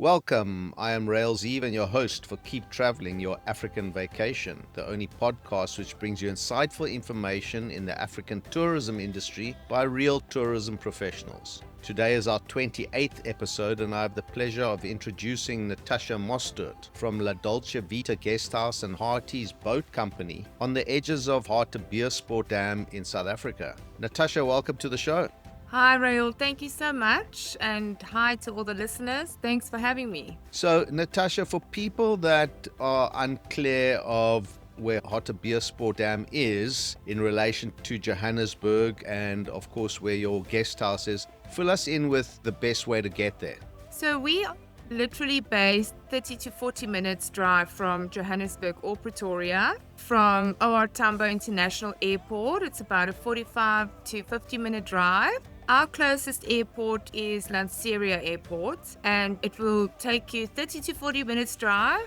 Welcome. I am Rael Zieve and your host for Keep Traveling Your African Vacation, the only podcast which brings you insightful information in the African tourism industry by real tourism professionals. Today is our 28th episode and I have the pleasure of introducing Natasha Mosart from La Dolce Vita Guesthouse and Harties Boat Company on the edges of Hartbeespoort Dam in South Africa. Natasha, welcome to the show. Hi, Rael. Thank you so much. And hi to all the listeners. Thanks for having me. So, Natasha, for people that are unclear of where Hartbeespoort Dam is in relation to Johannesburg and, of course, where your guest house is, fill us in with the best way to get there. So we are literally based 30 to 40 minutes drive from Johannesburg or Pretoria. From OR Tambo International Airport, it's about a 45 to 50 minute drive. Our closest airport is Lanseria Airport, and it will take you 30 to 40 minutes drive.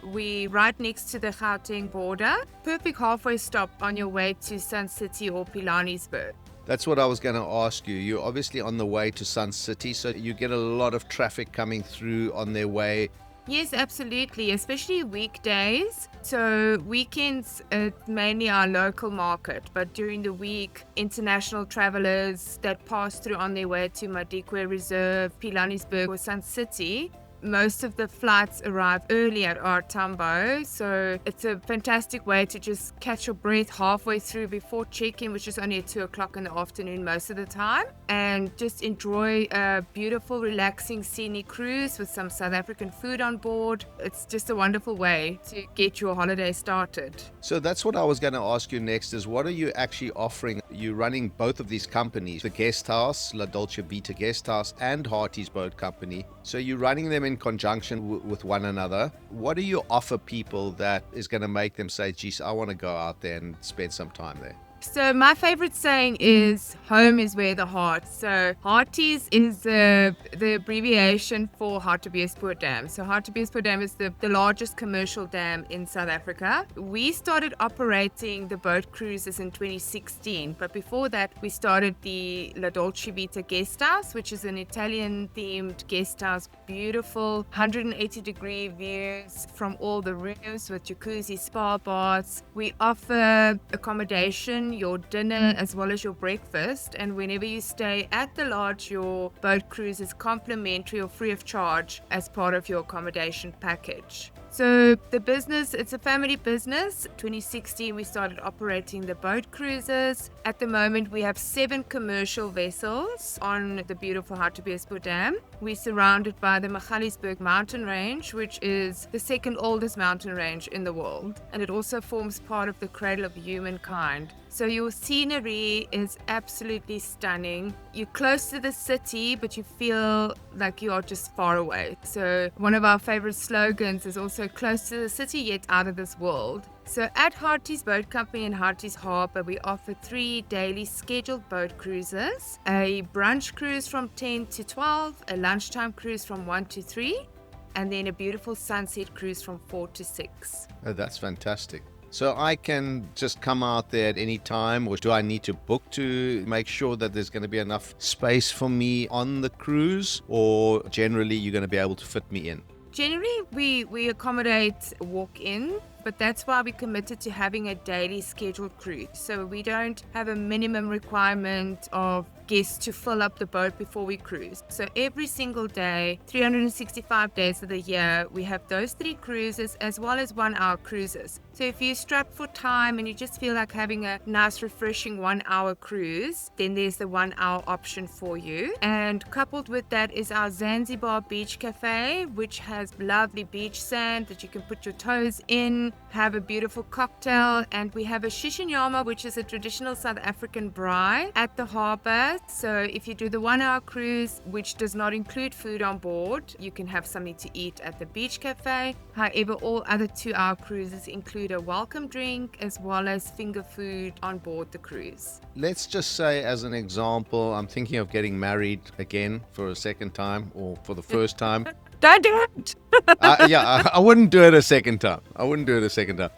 We're right next to the Gauteng border. Perfect halfway stop on your way to Sun City or Pilanesberg. That's what I was going to ask you. You're obviously on the way to Sun City, so you get a lot of traffic coming through on their way. Yes, absolutely, especially weekdays. So weekends, it's mainly our local market, but during the week, international travelers that pass through on their way to Madikwe Reserve, Pilanesberg or Sun City, most of the flights arrive early at OR Tambo, so it's a fantastic way to just catch your breath halfway through before check-in, which is only at 2 o'clock in the afternoon most of the time, and just enjoy a beautiful, relaxing, scenic cruise with some South African food on board. It's just a wonderful way to get your holiday started. So that's what I was going to ask you next is what are you actually offering? You're running both of these companies, the guest house, La Dolce Vita Guesthouse and Harties Boat Company. So you're running them in conjunction with one another. What do you offer people that is going to make them say, geez, I want to go out there and spend some time there? So my favorite saying is home is where the heart. So Harties is the abbreviation for Hartbeespoort Dam. So Hartbeespoort Dam is the largest commercial dam in South Africa. We started operating the boat cruises in 2016, but before that we started the La Dolce Vita Guesthouse, which is an Italian themed guest house, beautiful 180-degree views from all the rooms with jacuzzi, spa baths. We offer accommodation, your dinner as well as your breakfast, and whenever you stay at the lodge, your boat cruise is complimentary or free of charge as part of your accommodation package. So the business, it's a family business. 2016 we started operating the boat cruises. At the moment we have 7 commercial vessels on the beautiful Hartbeespoort Dam. We're surrounded by the Magaliesberg mountain range, which is the second oldest mountain range in the world, and it also forms part of the cradle of humankind. So your scenery is absolutely stunning. You're close to the city, but you feel like you are just far away. So one of our favorite slogans is also close to the city, yet out of this world. So at Harties Boat Company in Harties Harbour, we offer 3 daily scheduled boat cruises, a brunch cruise from 10 to 12, a lunchtime cruise from 1 to 3, and then a beautiful sunset cruise from 4 to 6. Oh, that's fantastic. So I can just come out there at any time, or do I need to book to make sure that there's going to be enough space for me on the cruise, or generally you're going to be able to fit me in? Generally, we accommodate walk-in, but that's why we committed to having a daily scheduled cruise. So we don't have a minimum requirement of guests to fill up the boat before we cruise. So every single day, 365 days of the year, we have those 3 cruises as well as 1-hour cruises. So if you're strapped for time and you just feel like having a nice, refreshing 1-hour cruise, then there's the 1-hour option for you. And coupled with that is our Zanzibar Beach Cafe, which has lovely beach sand that you can put your toes in, have a beautiful cocktail, and we have a shishinyama, which is a traditional South African braai at the harbour. So if you do the 1-hour cruise, which does not include food on board, you can have something to eat at the beach cafe. However, all other 2-hour cruises include a welcome drink as well as finger food on board the cruise. Let's just say, as an example, I'm thinking of getting married again for a second time or for the first time. Don't do it! I wouldn't do it a second time.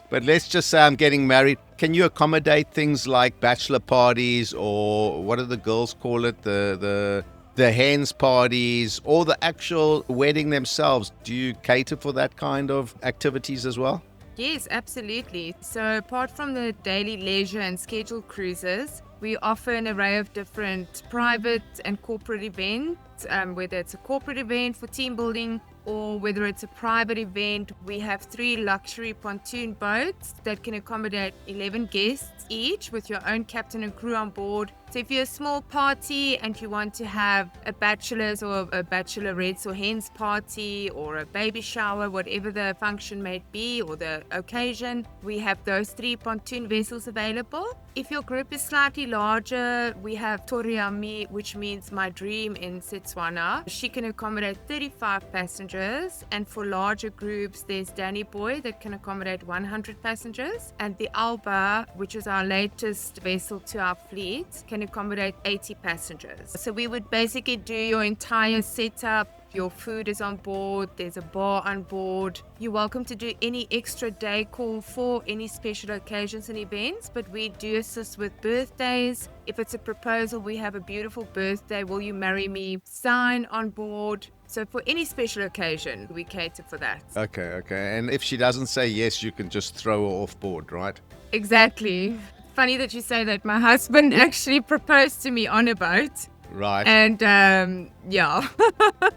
But let's just say I'm getting married. Can you accommodate things like bachelor parties, or what do the girls call it? The the hens parties or the actual wedding themselves, do you cater for that kind of activities as well? Yes, absolutely. So apart from the daily leisure and scheduled cruises, we offer an array of different private and corporate events, whether it's a corporate event for team building or whether it's a private event. We have 3 luxury pontoon boats that can accommodate 11 guests each with your own captain and crew on board. So if you're a small party and you want to have a bachelor's or a bachelorette's or hens party or a baby shower, whatever the function may be or the occasion, we have those 3 pontoon vessels available. If your group is slightly larger, we have Toriami, which means my dream in Setswana. She can accommodate 35 passengers, and for larger groups, there's Danny Boy that can accommodate 100 passengers, and the Alba, which is our latest vessel to our fleet, can accommodate 80 passengers. So we would basically do your entire setup. Your food is on board, there's a bar on board. You're welcome to do any extra day call for any special occasions and events, but we do assist with birthdays. If it's a proposal, we have a beautiful birthday, will you marry me sign on board. So for any special occasion, we cater for that. Okay. And if she doesn't say yes, you can just throw her off board, right? Exactly. Funny that you say that. My husband actually proposed to me on a boat. Right. And yeah,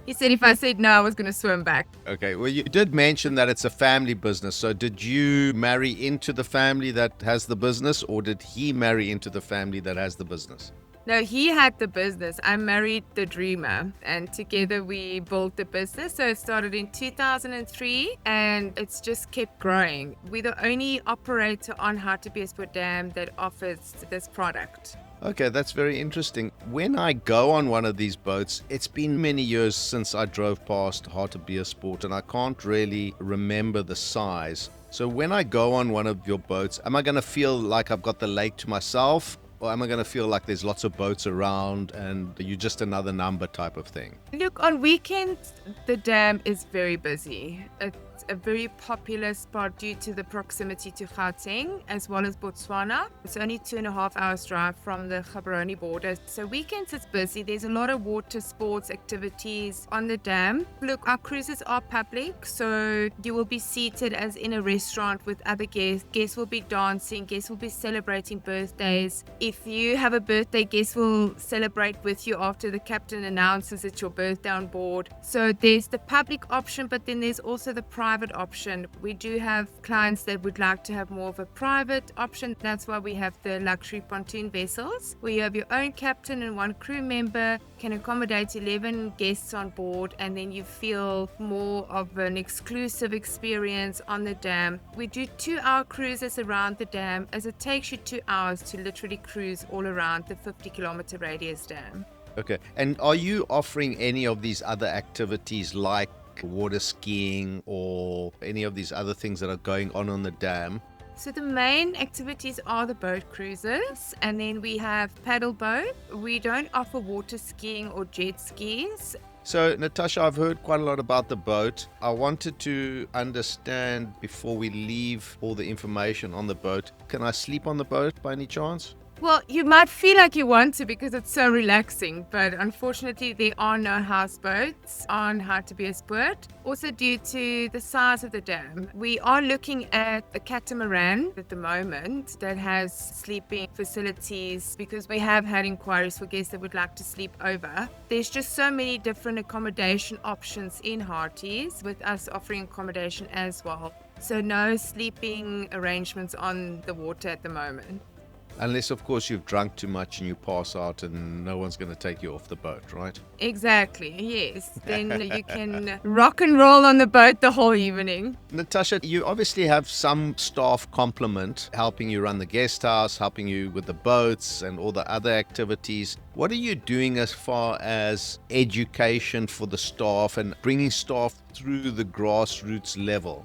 he said if I said no, I was going to swim back. Okay. Well, you did mention that it's a family business. So did you marry into the family that has the business, or did he marry into the family that has the business? No, he had the business. I married the dreamer, and together we built the business. So it started in 2003 and it's just kept growing. We're the only operator on Hartbeespoort Dam that offers this product. Okay, that's very interesting. When I go on one of these boats, it's been many years since I drove past Hartbeespoort, and I can't really remember the size. So when I go on one of your boats, am I going to feel like I've got the lake to myself? Or am I going to feel like there's lots of boats around and you're just another number type of thing? Look, on weekends, the dam is very busy. It's a very popular spot due to the proximity to Gauteng as well as Botswana. It's only 2.5 hours drive from the Gaborone border. So weekends it's busy. There's a lot of water sports activities on the dam. Look, our cruises are public, so you will be seated as in a restaurant with other guests. Guests will be dancing. Guests will be celebrating birthdays. If you have a birthday, guests will celebrate with you after the captain announces it's your birthday on board. So there's the public option, but then there's also the private option. We do have clients that would like to have more of a private option. That's why we have the luxury pontoon vessels, where you have your own captain and 1 crew member, can accommodate 11 guests on board, and then you feel more of an exclusive experience on the dam. We do 2-hour cruises around the dam, as it takes you 2 hours to literally cruise all around the 50-kilometer radius dam. Okay. And are you offering any of these other activities like water skiing or any of these other things that are going on the dam? So the main activities are the boat cruises, and then we have paddle boat. We don't offer water skiing or jet skis. So, Natasha, I've heard quite a lot about the boat. I wanted to understand before we leave all the information on the boat. Can I sleep on the boat by any chance? Well, you might feel like you want to because it's so relaxing, but unfortunately there are no houseboats on Hartbeespoort. Also due to the size of the dam. We are looking at a catamaran at the moment that has sleeping facilities because we have had inquiries for guests that would like to sleep over. There's just so many different accommodation options in Harties, with us offering accommodation as well. So no sleeping arrangements on the water at the moment. Unless, of course, you've drunk too much and you pass out and no one's going to take you off the boat, right? Exactly, yes. Then you can rock and roll on the boat the whole evening. Natasha, you obviously have some staff complement helping you run the guest house, helping you with the boats and all the other activities. What are you doing as far as education for the staff and bringing staff through the grassroots level?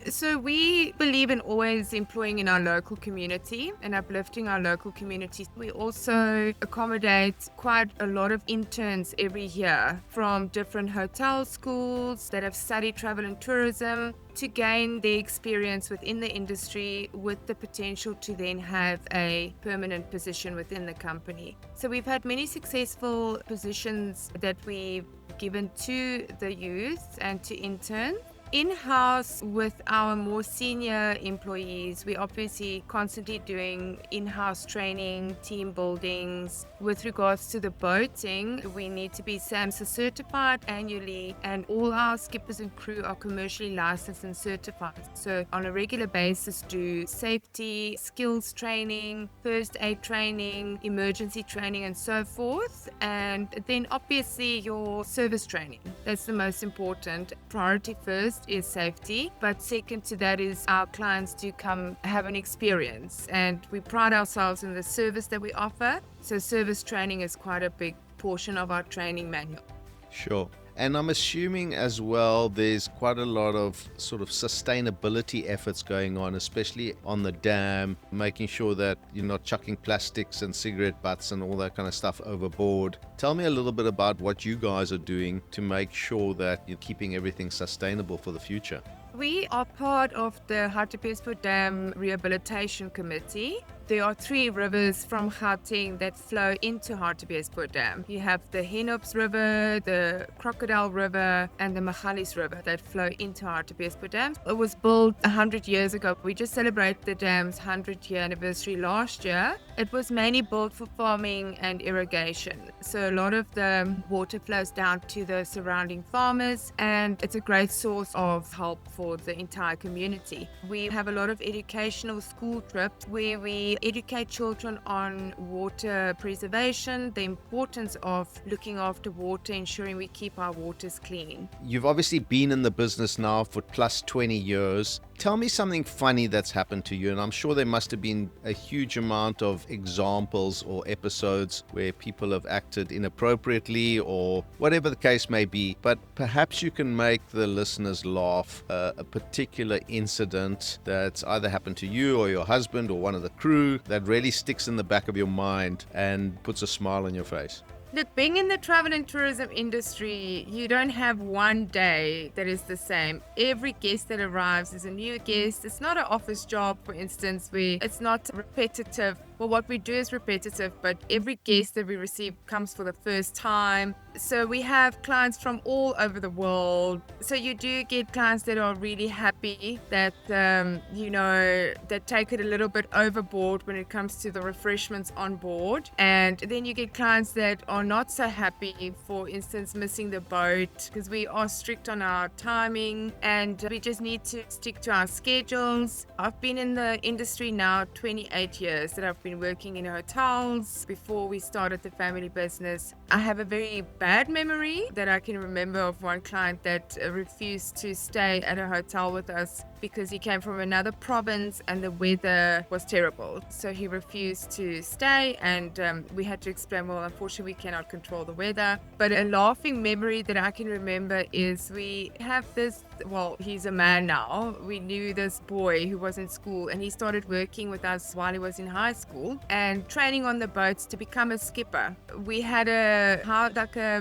So we believe in always employing in our local community and uplifting our local community. We also accommodate quite a lot of interns every year from different hotel schools that have studied travel and tourism to gain their experience within the industry with the potential to then have a permanent position within the company. So we've had many successful positions that we've given to the youth and to interns. In-house with our more senior employees, we're obviously constantly doing in-house training, team buildings. With regards to the boating, we need to be SAMHSA certified annually, and all our skippers and crew are commercially licensed and certified. So on a regular basis do safety, skills training, first aid training, emergency training and so forth. And then obviously your service training. That's the most important. Priority first is safety, but second to that is our clients do come have an experience, and we pride ourselves in the service that we offer. So service training is quite a big portion of our training manual. Sure. And I'm assuming as well there's quite a lot of sort of sustainability efforts going on, especially on the dam, making sure that you're not chucking plastics and cigarette butts and all that kind of stuff overboard. Tell me a little bit about what you guys are doing to make sure that you're keeping everything sustainable for the future. We are part of the Hartbeespoort Dam Rehabilitation Committee. There are 3 rivers from Gauteng that flow into Hartbeespoort Dam. You have the Hennops River, the Crocodile River, and the Magalies River that flow into Hartbeespoort Dam. It was built 100 years ago. We just celebrated the dam's 100-year anniversary last year. It was mainly built for farming and irrigation. So a lot of the water flows down to the surrounding farmers, and it's a great source of help for the entire community. We have a lot of educational school trips where we educate children on water preservation, the importance of looking after water, ensuring we keep our waters clean. You've obviously been in the business now for plus 20 years. Tell me something funny that's happened to you, and I'm sure there must have been a huge amount of examples or episodes where people have acted inappropriately or whatever the case may be, but perhaps you can make the listeners laugh. A particular incident that's either happened to you or your husband or one of the crew that really sticks in the back of your mind and puts a smile on your face. Look, being in the travel and tourism industry, you don't have one day that is the same. Every guest that arrives is a new guest. It's not an office job, for instance, where it's not repetitive. Well, what we do is repetitive, but every guest that we receive comes for the first time. So we have clients from all over the world. So you do get clients that are really happy that, that take it a little bit overboard when it comes to the refreshments on board. And then you get clients that are not so happy, for instance, missing the boat, because we are strict on our timing and we just need to stick to our schedules. I've been in the industry now 28 years that I've been working in hotels before we started the family business. I have a very bad memory that I can remember of one client that refused to stay at a hotel with us because he came from another province and the weather was terrible. So he refused to stay, and we had to explain, well, unfortunately, we cannot control the weather. But a laughing memory that I can remember is we have this, well, he's a man now. We knew this boy who was in school, and he started working with us while he was in high school and training on the boats to become a skipper. We had a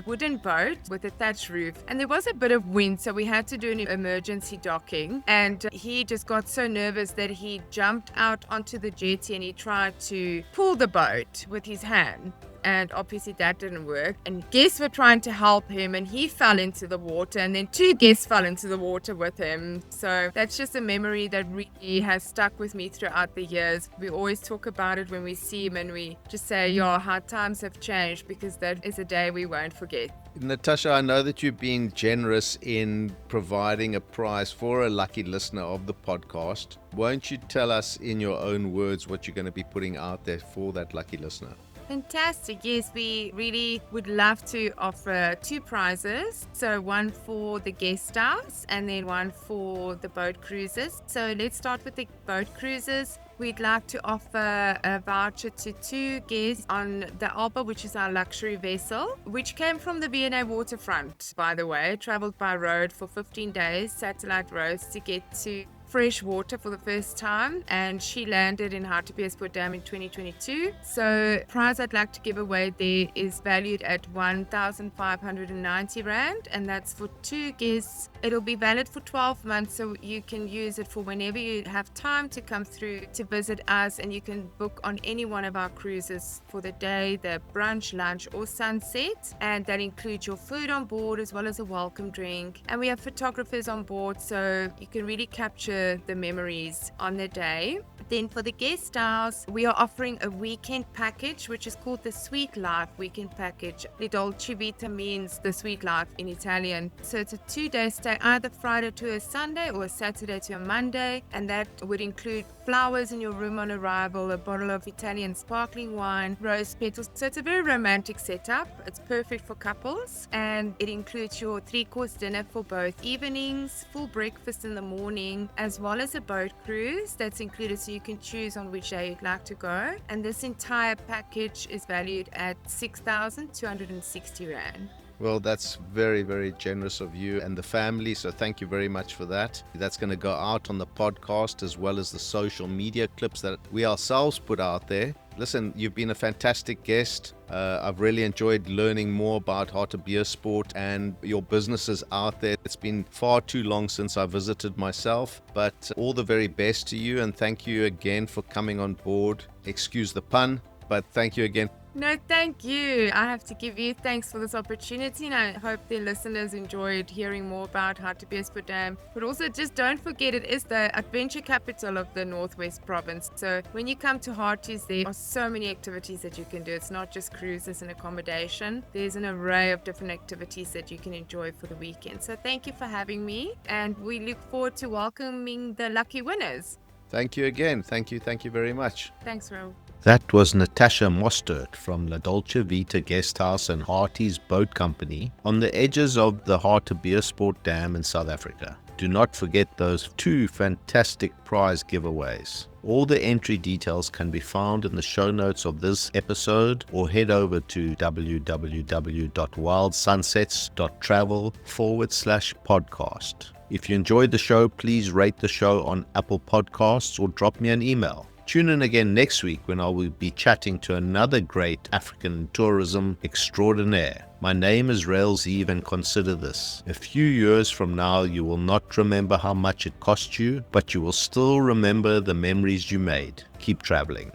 wooden boat with a thatched roof, and there was a bit of wind, so we had to do an emergency docking. And he just got so nervous that he jumped out onto the jetty and he tried to pull the boat with his hand. And obviously that didn't work. And guests were trying to help him, and he fell into the water, and then 2 guests fell into the water with him. So that's just a memory that really has stuck with me throughout the years. We always talk about it when we see him, and we just say, yeah, how times have changed, because that is a day we won't forget. Natasha, I know that you've been generous in providing a prize for a lucky listener of the podcast. Won't you tell us in your own words what you're going to be putting out there for that lucky listener? Fantastic. Yes, we really would love to offer 2 prizes. So one for the guest house and then one for the boat cruises. So let's start with the boat cruises. We'd like to offer a voucher to 2 guests on the Alba, which is our luxury vessel, which came from the V&A waterfront, by the way, traveled by road for 15 days, satellite roads to get to fresh water for the first time, and she landed in Hartbeespoort Dam in 2022. So prize I'd like to give away there is valued at 1,590 Rand, and that's for 2 guests. It'll be valid for 12 months, so you can use it for whenever you have time to come through to visit us, and you can book on any one of our cruises for the day, the brunch, lunch or sunset, and that includes your food on board as well as a welcome drink. And we have photographers on board, so you can really capture the memories on the day. Then for the guest house, we are offering a weekend package which is called the Sweet Life Weekend Package. The Dolce Vita means the sweet life in Italian. So it's a 2-day stay, either Friday to a Sunday or a Saturday to a Monday, and that would include flowers in your room on arrival, a bottle of Italian sparkling wine, rose petals. So it's a very romantic setup. It's perfect for couples, and it includes your 3-course dinner for both evenings, full breakfast in the morning, as well as a boat cruise that's included, so you can choose on which day you'd like to go. And this entire package is valued at 6,260 Rand. Well, that's very, very generous of you and the family, so thank you very much for that. That's going to go out on the podcast as well as the social media clips that we ourselves put out there. Listen, you've been a fantastic guest. I've really enjoyed learning more about Hartbeespoort and your businesses out there. It's been far too long since I visited myself, but all the very best to you, and thank you again for coming on board. Excuse the pun, but thank you again. No, thank you. I have to give you thanks for this opportunity, and I hope the listeners enjoyed hearing more about Hartbeespoort Dam. But also, just don't forget, it is the adventure capital of the Northwest Province. So when you come to Harties, there are so many activities that you can do. It's not just cruises and accommodation. There's an array of different activities that you can enjoy for the weekend. So thank you for having me, and we look forward to welcoming the lucky winners. Thank you again. Thank you very much. Thanks, Rael. That was Natasha Mosart from the Dolce Vita Guesthouse and Harties Boat Company on the edges of the Hartbeespoort Dam in South Africa. Do not forget those 2 fantastic prize giveaways. All the entry details can be found in the show notes of this episode, or head over to www.wildsunsets.travel/podcast. If you enjoyed the show, please rate the show on Apple Podcasts or drop me an email. Tune in again next week when I will be chatting to another great African tourism extraordinaire. My name is Rael Zieve, and consider this: a few years from now, you will not remember how much it cost you, but you will still remember the memories you made. Keep traveling.